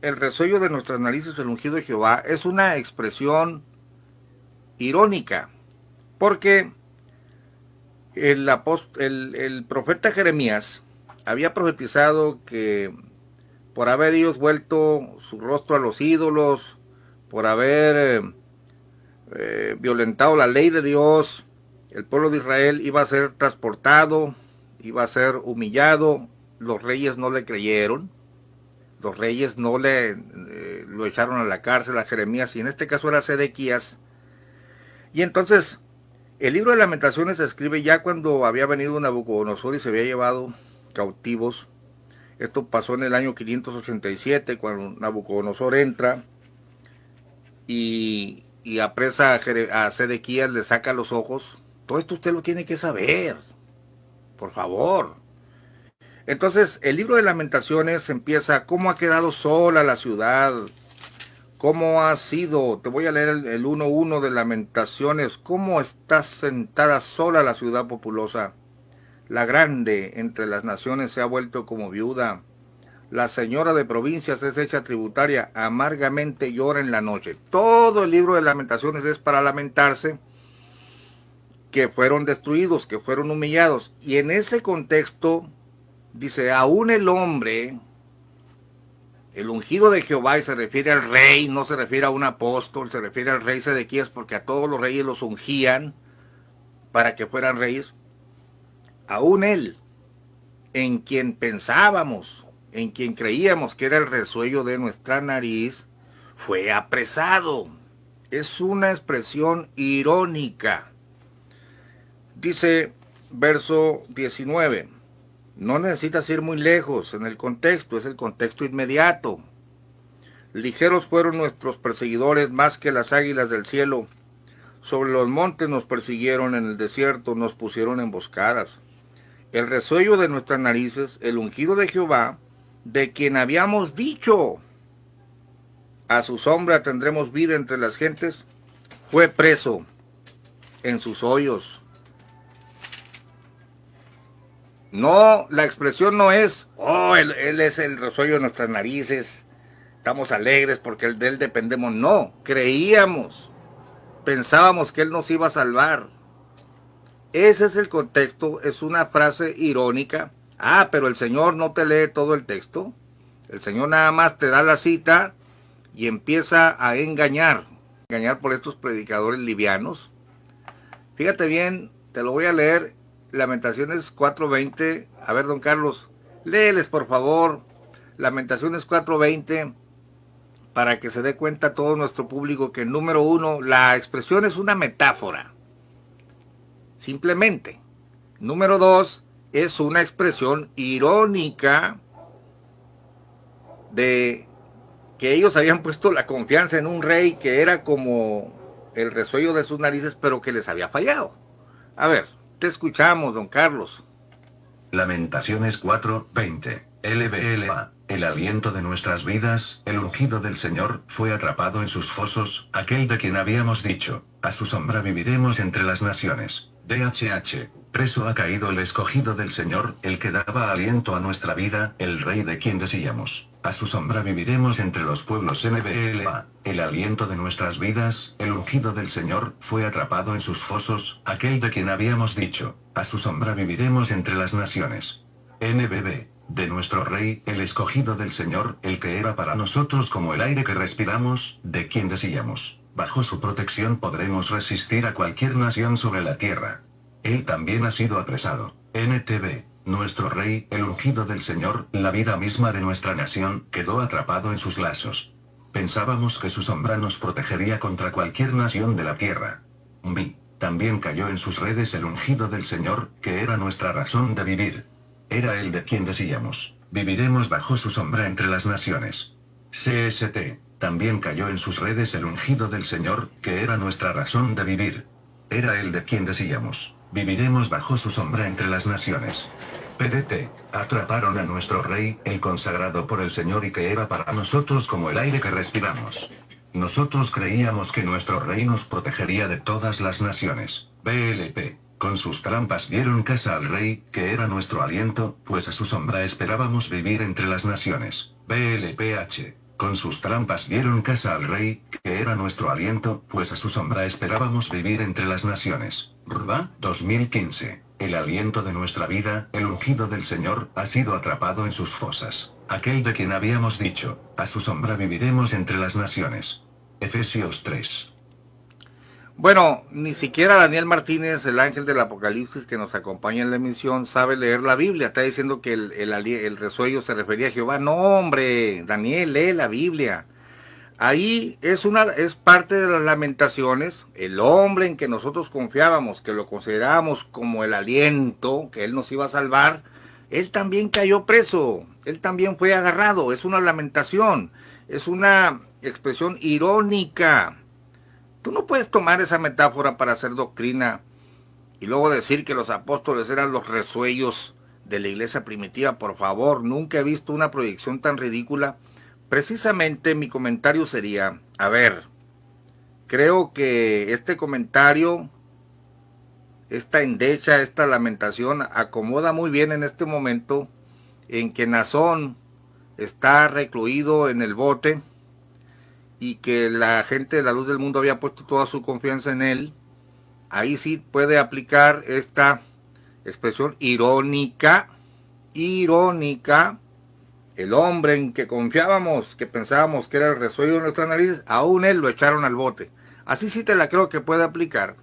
el resuello de nuestras narices, el ungido de Jehová, es una expresión irónica, porque el profeta Jeremías había profetizado que por haber ellos vuelto su rostro a los ídolos, por haber violentado la ley de Dios, el pueblo de Israel iba a ser transportado, iba a ser humillado. Los reyes no le creyeron, los reyes no lo echaron a la cárcel a Jeremías, y en este caso era Sedequías. Y entonces el libro de Lamentaciones se escribe ya cuando había venido Nabucodonosor y se había llevado cautivos. Esto pasó en el año 587, cuando Nabucodonosor entra y apresa a Sedequías, le saca los ojos. Todo esto usted lo tiene que saber, por favor. Entonces, el libro de Lamentaciones empieza: ¿cómo ha quedado sola la ciudad? ¿Cómo ha sido? Te voy a leer el 1:1 de Lamentaciones. ¿Cómo está sentada sola la ciudad populosa? La grande entre las naciones se ha vuelto como viuda. La señora de provincias es hecha tributaria, amargamente llora en la noche. Todo el libro de Lamentaciones es para lamentarse que fueron destruidos, que fueron humillados. Y en ese contexto dice: aún el hombre, el ungido de Jehová, y se refiere al rey, no se refiere a un apóstol, se refiere al rey Sedequías, porque a todos los reyes los ungían para que fueran reyes. Aún él, en quien pensábamos, en quien creíamos que era el resuello de nuestra nariz, fue apresado. Es una expresión irónica. Dice verso 19, no necesitas ir muy lejos en el contexto, es el contexto inmediato. Ligeros fueron nuestros perseguidores más que las águilas del cielo. Sobre los montes nos persiguieron, en el desierto nos pusieron emboscadas. El resuello de nuestras narices, el ungido de Jehová, de quien habíamos dicho: a su sombra tendremos vida entre las gentes, fue preso en sus hoyos. No, la expresión no es: oh, él es el resuello de nuestras narices, estamos alegres porque de él dependemos. No, creíamos, pensábamos que él nos iba a salvar. Ese es el contexto, es una frase irónica. Ah, pero el Señor no te lee todo el texto. El Señor nada más te da la cita y empieza a engañar por estos predicadores livianos. Fíjate bien, te lo voy a leer, Lamentaciones 4:20. A ver, don Carlos, léeles por favor, Lamentaciones 4:20, para que se dé cuenta todo nuestro público que, número uno, la expresión es una metáfora, simplemente. Número dos, es una expresión irónica de que ellos habían puesto la confianza en un rey que era como el resuello de sus narices, pero que les había fallado. A ver, te escuchamos, don Carlos. Lamentaciones 4:20. LBLA. El aliento de nuestras vidas, el ungido del Señor, fue atrapado en sus fosos, aquel de quien habíamos dicho: a su sombra viviremos entre las naciones. DHH. Preso ha caído el escogido del Señor, el que daba aliento a nuestra vida, el rey de quien decíamos: a su sombra viviremos entre los pueblos. NBLA. El aliento de nuestras vidas, el ungido del Señor, fue atrapado en sus fosos, aquel de quien habíamos dicho: a su sombra viviremos entre las naciones. NBB. De nuestro rey, el escogido del Señor, el que era para nosotros como el aire que respiramos, de quien decíamos: bajo su protección podremos resistir a cualquier nación sobre la tierra. Él también ha sido apresado. NTB. Nuestro rey, el ungido del Señor, la vida misma de nuestra nación, quedó atrapado en sus lazos. Pensábamos que su sombra nos protegería contra cualquier nación de la tierra. MI. También cayó en sus redes el ungido del Señor, que era nuestra razón de vivir. Era él de quien decíamos: viviremos bajo su sombra entre las naciones. CST. También cayó en sus redes el ungido del Señor, que era nuestra razón de vivir. Era él de quien decíamos: viviremos bajo su sombra entre las naciones. PDT. Atraparon a nuestro rey, el consagrado por el Señor y que era para nosotros como el aire que respiramos. Nosotros creíamos que nuestro rey nos protegería de todas las naciones. BLP. Con sus trampas dieron casa al rey, que era nuestro aliento, pues a su sombra esperábamos vivir entre las naciones. BLPH. Con sus trampas dieron casa al rey, que era nuestro aliento, pues a su sombra esperábamos vivir entre las naciones. Rubá, 2015. El aliento de nuestra vida, el ungido del Señor, ha sido atrapado en sus fosas. Aquel de quien habíamos dicho, a su sombra viviremos entre las naciones. Efesios 3. Bueno, ni siquiera Daniel Martínez, el ángel del Apocalipsis que nos acompaña en la emisión, sabe leer la Biblia. Está diciendo que el resuello se refería a Jehová. No, hombre, Daniel, lee la Biblia. Ahí es parte de las lamentaciones. El hombre en que nosotros confiábamos, que lo considerábamos como el aliento, que él nos iba a salvar, él también cayó preso. Él también fue agarrado. Es una lamentación. Es una expresión irónica. Tú no puedes tomar esa metáfora para hacer doctrina y luego decir que los apóstoles eran los resuellos de la iglesia primitiva. Por favor, nunca he visto una proyección tan ridícula. Precisamente mi comentario sería, a ver, creo que este comentario, esta endecha, esta lamentación acomoda muy bien en este momento en que Naasón está recluido en el bote y que la gente de la luz del mundo había puesto toda su confianza en él. Ahí sí puede aplicar esta expresión irónica, el hombre en que confiábamos, que pensábamos que era el resuello de nuestras narices, aún él lo echaron al bote. Así sí te la creo que puede aplicar.